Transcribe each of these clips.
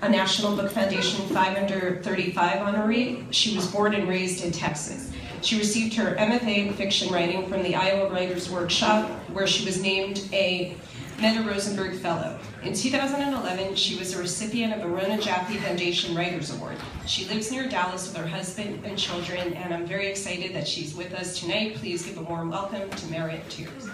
a National Book Foundation 535 honoree. She was born and raised in Texas. She received her MFA in fiction writing from the Iowa Writers Workshop, where she was named a Meta Rosenberg Fellow. In 2011, she was a recipient of a Rona Jaffe Foundation Writers Award. She lives near Dallas with her husband and children, and I'm very excited that she's with us tonight. Please give a warm welcome to Merritt Tierce.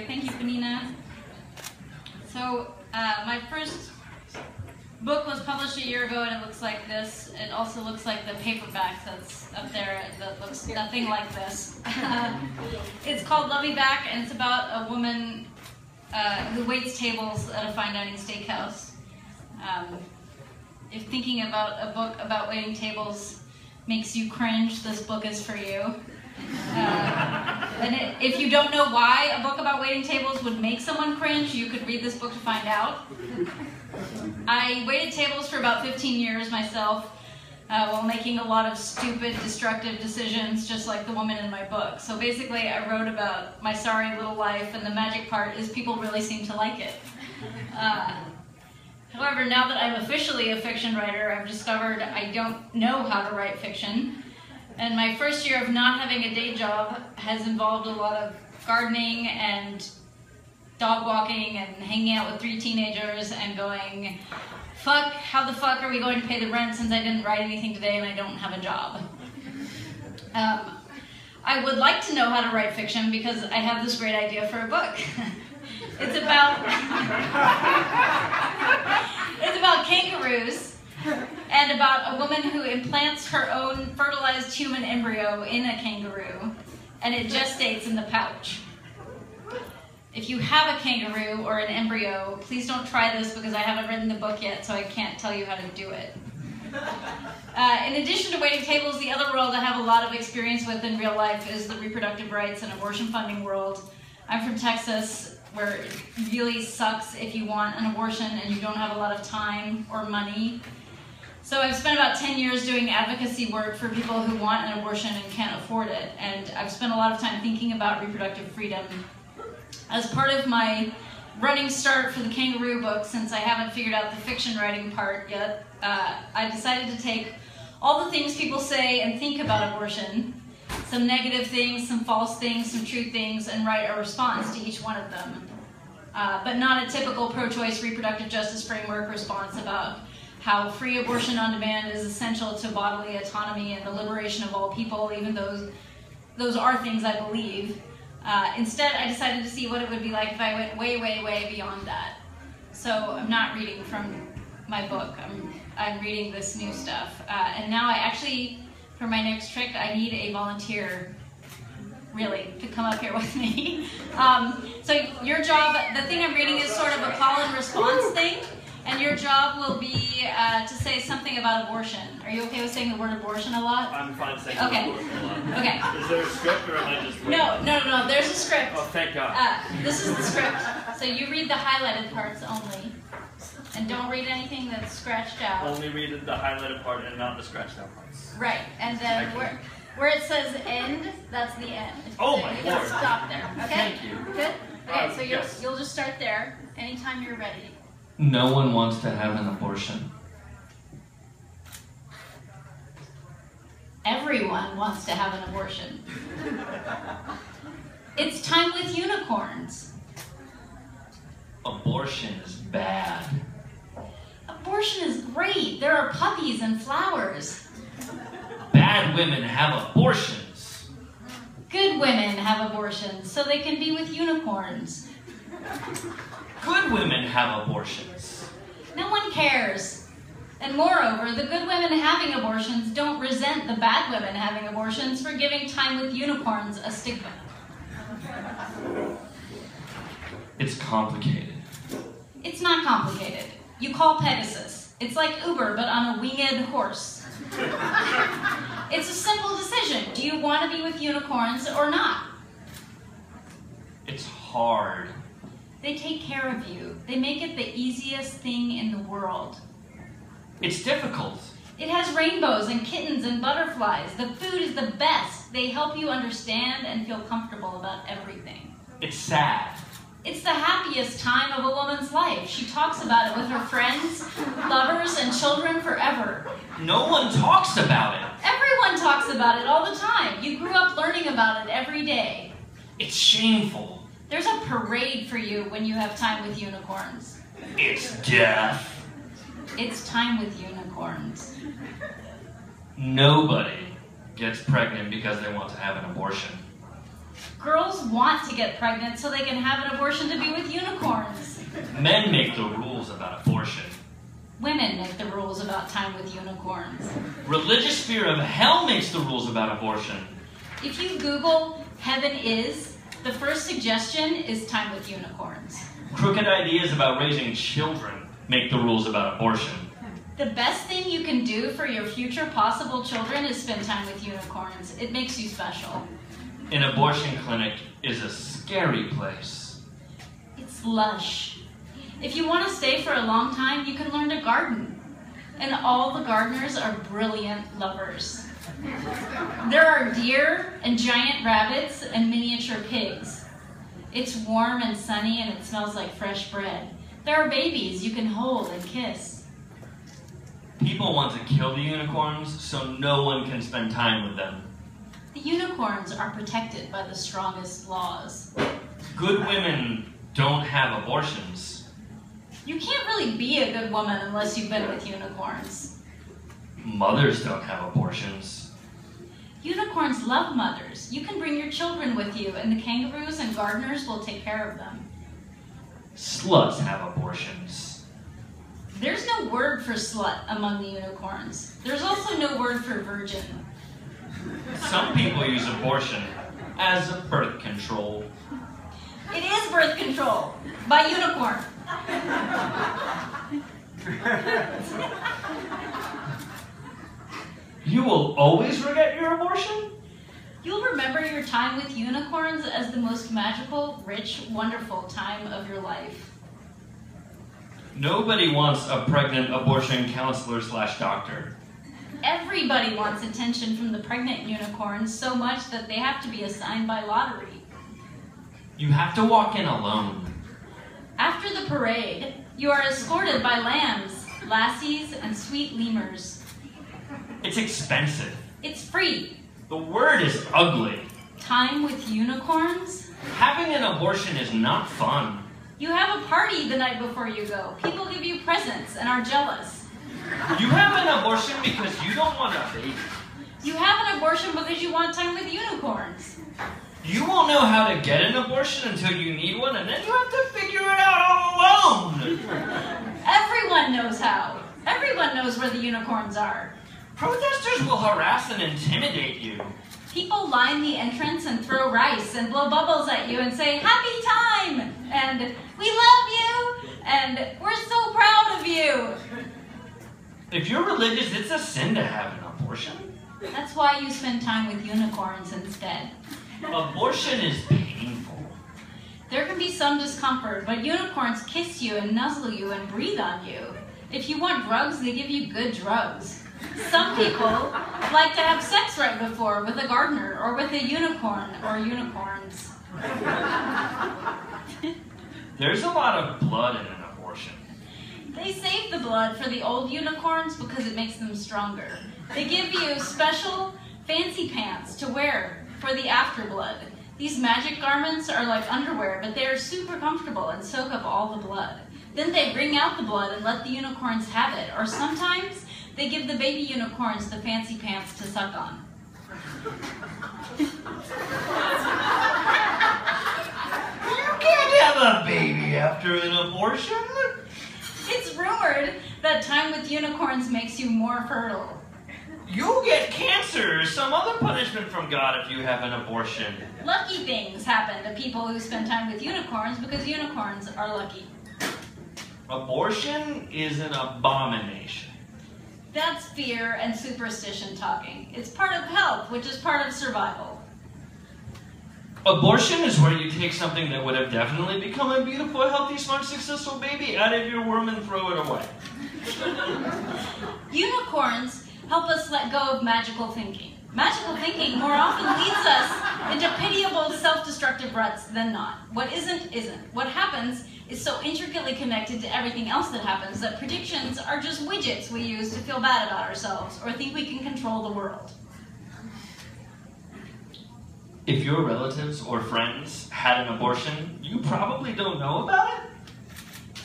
Thank you, Benina. So, my first book was published a year ago, and it looks like this. It also looks like the paperback that's up there that looks nothing like this. It's called Love Me Back, and it's about a woman who waits tables at a fine dining steakhouse. If thinking about a book about waiting tables makes you cringe, this book is for you. If you don't know why a book about waiting tables would make someone cringe, you could read this book to find out. I waited tables for about 15 years myself, while making a lot of stupid, destructive decisions, just like the woman in my book. So basically, I wrote about my sorry little life, and the magic part is people really seem to like it. However, now that I'm officially a fiction writer, I've discovered I don't know how to write fiction. And my first year of not having a day job has involved a lot of gardening and dog walking and hanging out with 3 teenagers and going, fuck, how the fuck are we going to pay the rent since I didn't write anything today and I don't have a job? I would like to know how to write fiction because I have this great idea for a book. It's about kangaroos and about a woman who implants her own fertilized human embryo in a kangaroo, and it gestates in the pouch. If you have a kangaroo or an embryo, please don't try this because I haven't written the book yet, so I can't tell you how to do it. In addition to waiting tables, the other world I have a lot of experience with in real life is the reproductive rights and abortion funding world. I'm from Texas, where it really sucks if you want an abortion and you don't have a lot of time or money. So I've spent about 10 years doing advocacy work for people who want an abortion and can't afford it. And I've spent a lot of time thinking about reproductive freedom. As part of my running start for the kangaroo book, since I haven't figured out the fiction writing part yet, I decided to take all the things people say and think about abortion, some negative things, some false things, some true things, and write a response to each one of them. But not a typical pro-choice reproductive justice framework response about how free abortion on demand is essential to bodily autonomy and the liberation of all people, even though those are things I believe. Instead, I decided to see what it would be like if I went way, way, way beyond that. So I'm not reading from my book. I'm reading this new stuff. And now I actually, for my next trick, I need a volunteer, really, to come up here with me. So your job, the thing I'm reading is sort of a call and response thing. And your job will be to say something about abortion. Are you okay with saying the word abortion a lot? I'm fine saying abortion a lot. Okay. Is there a script or am I just reading? No. There's a script. Oh, thank God. This is the script. So you read the highlighted parts only. And don't read anything that's scratched out. Only read the highlighted part and not the scratched out parts. Right. And then where it says end, that's the end. Oh, so my you Lord. can stop there. Okay? Thank you. Good? Okay, so yes. you'll just start there anytime you're ready. No one wants to have an abortion. Everyone wants to have an abortion. It's time with unicorns. Abortion is bad. Abortion is great. There are puppies and flowers. Bad women have abortions. Good women have abortions so they can be with unicorns. Good women have abortions. No one cares. And moreover, the good women having abortions don't resent the bad women having abortions for giving time with unicorns a stigma. It's complicated. It's not complicated. You call Pegasus. It's like Uber, but on a winged horse. It's a simple decision. Do you want to be with unicorns or not? It's hard. They take care of you. They make it the easiest thing in the world. It's difficult. It has rainbows and kittens and butterflies. The food is the best. They help you understand and feel comfortable about everything. It's sad. It's the happiest time of a woman's life. She talks about it with her friends, lovers, and children forever. No one talks about it. Everyone talks about it all the time. You grew up learning about it every day. It's shameful. There's a parade for you when you have time with unicorns. It's death. It's time with unicorns. Nobody gets pregnant because they want to have an abortion. Girls want to get pregnant so they can have an abortion to be with unicorns. Men make the rules about abortion. Women make the rules about time with unicorns. Religious fear of hell makes the rules about abortion. If you Google heaven is, the first suggestion is time with unicorns. Crooked ideas about raising children make the rules about abortion. The best thing you can do for your future possible children is spend time with unicorns. It makes you special. An abortion clinic is a scary place. It's lush. If you want to stay for a long time, you can learn to garden. And all the gardeners are brilliant lovers. There are deer and giant rabbits and miniature pigs. It's warm and sunny and it smells like fresh bread. There are babies you can hold and kiss. People want to kill the unicorns so no one can spend time with them. The unicorns are protected by the strongest laws. Good women don't have abortions. You can't really be a good woman unless you've been with unicorns. Mothers don't have abortions. Unicorns love mothers. You can bring your children with you, and the kangaroos and gardeners will take care of them. Sluts have abortions. There's no word for slut among the unicorns. There's also no word for virgin. Some people use abortion as a birth control. It is birth control by unicorn. You will always regret your abortion? You'll remember your time with unicorns as the most magical, rich, wonderful time of your life. Nobody wants a pregnant abortion counselor/doctor. Everybody wants attention from the pregnant unicorns so much that they have to be assigned by lottery. You have to walk in alone. After the parade, you are escorted by lambs, lassies, and sweet lemurs. It's expensive. It's free. The word is ugly. Time with unicorns? Having an abortion is not fun. You have a party the night before you go. People give you presents and are jealous. You have an abortion because you don't want a baby. You have an abortion because you want time with unicorns. You won't know how to get an abortion until you need one, and then you have to figure it out all alone. Everyone knows how. Everyone knows where the unicorns are. Protesters will harass and intimidate you. People line the entrance and throw rice and blow bubbles at you and say, "Happy time!" and "We love you!" and "We're so proud of you!" If you're religious, it's a sin to have an abortion. That's why you spend time with unicorns instead. Abortion is painful. There can be some discomfort, but unicorns kiss you and nuzzle you and breathe on you. If you want drugs, they give you good drugs. Some people like to have sex right before with a gardener or with a unicorn or unicorns. There's a lot of blood in an abortion. They save the blood for the old unicorns because it makes them stronger. They give you special fancy pants to wear for the afterblood. These magic garments are like underwear, but they are super comfortable and soak up all the blood. Then they bring out the blood and let the unicorns have it, or sometimes they give the baby unicorns the fancy pants to suck on. You can't have a baby after an abortion. It's rumored that time with unicorns makes you more fertile. You'll get cancer or some other punishment from God if you have an abortion. Lucky things happen to people who spend time with unicorns because unicorns are lucky. Abortion is an abomination. That's fear and superstition talking. It's part of health, which is part of survival. Abortion is where you take something that would have definitely become a beautiful, healthy, smart, successful baby out of your womb and throw it away. Unicorns help us let go of magical thinking. Magical thinking more often leads us into pitiable self-destructive ruts than not. What isn't, isn't. What happens is so intricately connected to everything else that happens that predictions are just widgets we use to feel bad about ourselves or think we can control the world. If your relatives or friends had an abortion, you probably don't know about it?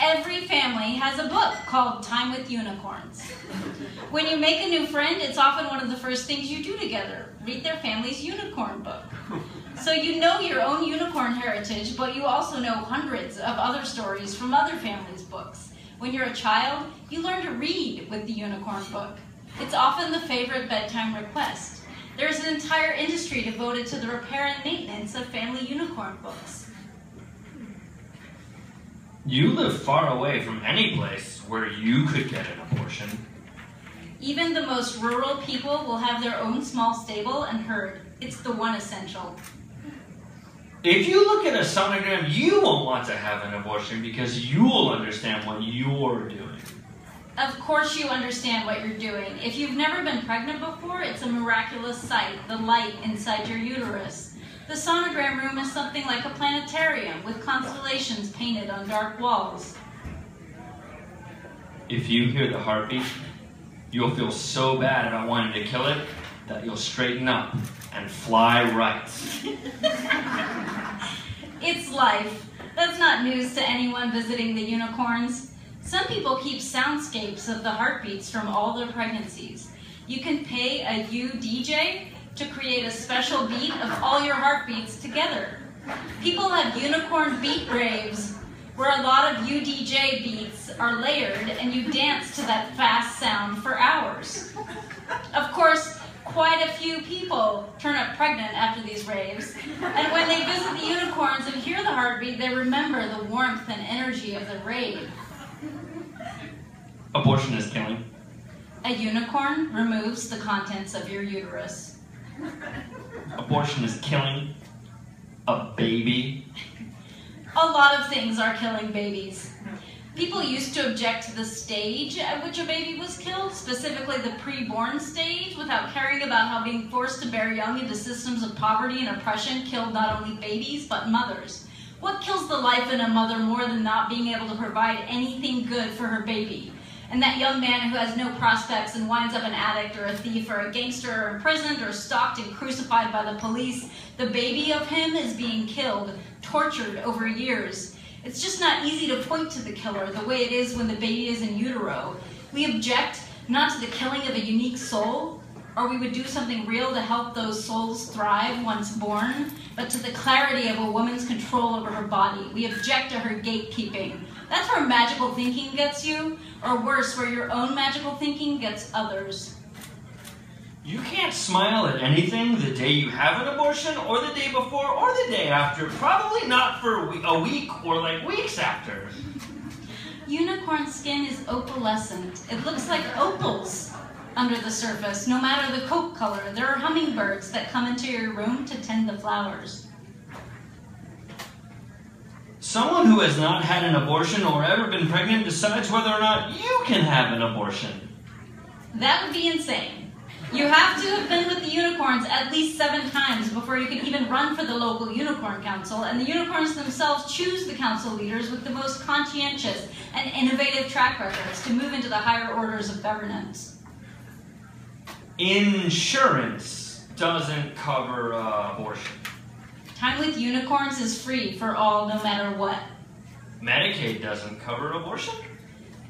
Every family has a book called Time with Unicorns. When you make a new friend, it's often one of the first things you do together. Read their family's unicorn book. So you know your own unicorn heritage, but you also know hundreds of other stories from other families' books. When you're a child, you learn to read with the unicorn book. It's often the favorite bedtime request. There's an entire industry devoted to the repair and maintenance of family unicorn books. You live far away from any place where you could get an abortion. Even the most rural people will have their own small stable and herd. It's the one essential. If you look at a sonogram, you won't want to have an abortion because you'll understand what you're doing. Of course you understand what you're doing. If you've never been pregnant before, it's a miraculous sight, the light inside your uterus. The sonogram room is something like a planetarium with constellations painted on dark walls. If you hear the heartbeat, you'll feel so bad about wanting to kill it that you'll straighten up and fly right. It's life. That's not news to anyone visiting the unicorns. Some people keep soundscapes of the heartbeats from all their pregnancies. You can pay a DJ to create a special beat of all your heartbeats together. People have unicorn beat raves, where a lot of DJ beats are layered and you dance to that fast sound for hours. Of course, quite a few people turn up pregnant after these raves, and when they visit the unicorns and hear the heartbeat, they remember the warmth and energy of the rave. Abortion is killing. A unicorn removes the contents of your uterus. Abortion is killing a baby. A lot of things are killing babies. People used to object to the stage at which a baby was killed, specifically the preborn stage, without caring about how being forced to bear young into systems of poverty and oppression killed not only babies, but mothers. What kills the life in a mother more than not being able to provide anything good for her baby? And that young man who has no prospects and winds up an addict or a thief or a gangster or imprisoned or stalked and crucified by the police, the baby of him is being killed, tortured over years. It's just not easy to point to the killer the way it is when the baby is in utero. We object not to the killing of a unique soul, or we would do something real to help those souls thrive once born, but to the clarity of a woman's control over her body. We object to her gatekeeping. That's where magical thinking gets you, or worse, where your own magical thinking gets others. You can't smile at anything the day you have an abortion, or the day before, or the day after. Probably not for a week or like weeks after. Unicorn skin is opalescent. It looks like opals under the surface, no matter the coat color. There are hummingbirds that come into your room to tend the flowers. Someone who has not had an abortion or ever been pregnant decides whether or not you can have an abortion. That would be insane. You have to have been with the unicorns at least 7 times before you can even run for the local unicorn council, and the unicorns themselves choose the council leaders with the most conscientious and innovative track records to move into the higher orders of governance. Insurance doesn't cover abortion. Time with unicorns is free for all, no matter what. Medicaid doesn't cover abortion?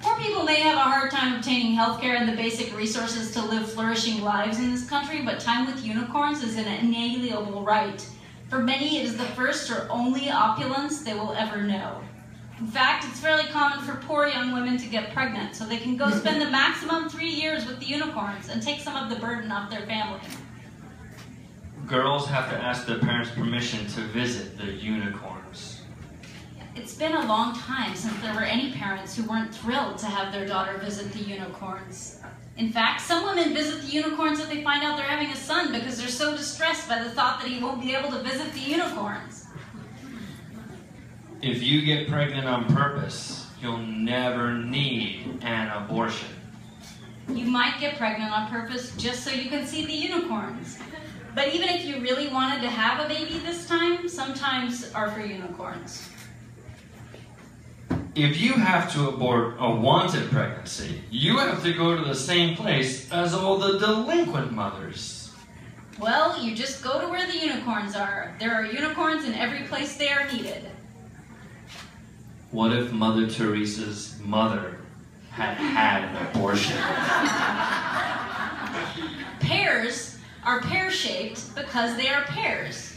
Poor people may have a hard time obtaining healthcare and the basic resources to live flourishing lives in this country, but time with unicorns is an inalienable right. For many, it is the first or only opulence they will ever know. In fact, it's fairly common for poor young women to get pregnant, so they can go spend the maximum 3 years with the unicorns and take some of the burden off their family. Girls have to ask their parents' permission to visit the unicorns. It's been a long time since there were any parents who weren't thrilled to have their daughter visit the unicorns. In fact, some women visit the unicorns if they find out they're having a son because they're so distressed by the thought that he won't be able to visit the unicorns. If you get pregnant on purpose, you'll never need an abortion. You might get pregnant on purpose just so you can see the unicorns. But even if you really wanted to have a baby this time, sometimes are for unicorns. If you have to abort a wanted pregnancy, you have to go to the same place as all the delinquent mothers. Well, you just go to where the unicorns are. There are unicorns in every place they are needed. What if Mother Teresa's mother had an abortion? Pears are pear-shaped because they are pears.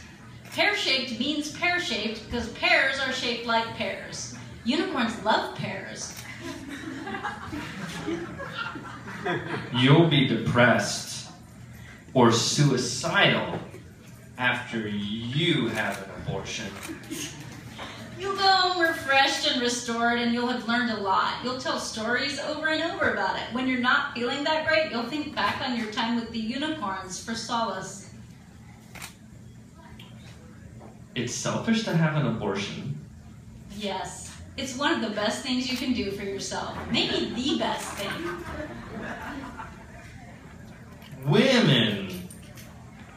Pear-shaped means pear-shaped because pears are shaped like pears. Unicorns love pears. You'll be depressed or suicidal after you have an abortion. You'll go home refreshed and restored, and you'll have learned a lot. You'll tell stories over and over about it. When you're not feeling that great, you'll think back on your time with the unicorns for solace. It's selfish to have an abortion. Yes. It's one of the best things you can do for yourself. Maybe the best thing. Women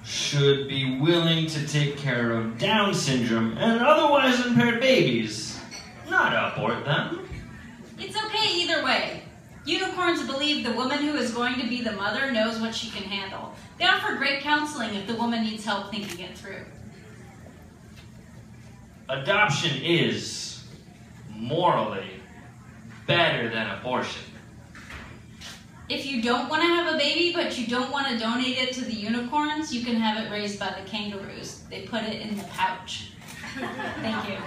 should be willing to take care of Down syndrome and otherwise impaired babies, not abort them. It's okay either way. Unicorns believe the woman who is going to be the mother knows what she can handle. They offer great counseling if the woman needs help thinking it through. Adoption is morally better than abortion. If you don't want to have a baby, but you don't want to donate it to the unicorns, you can have it raised by the kangaroos. They put it in the pouch. Thank you.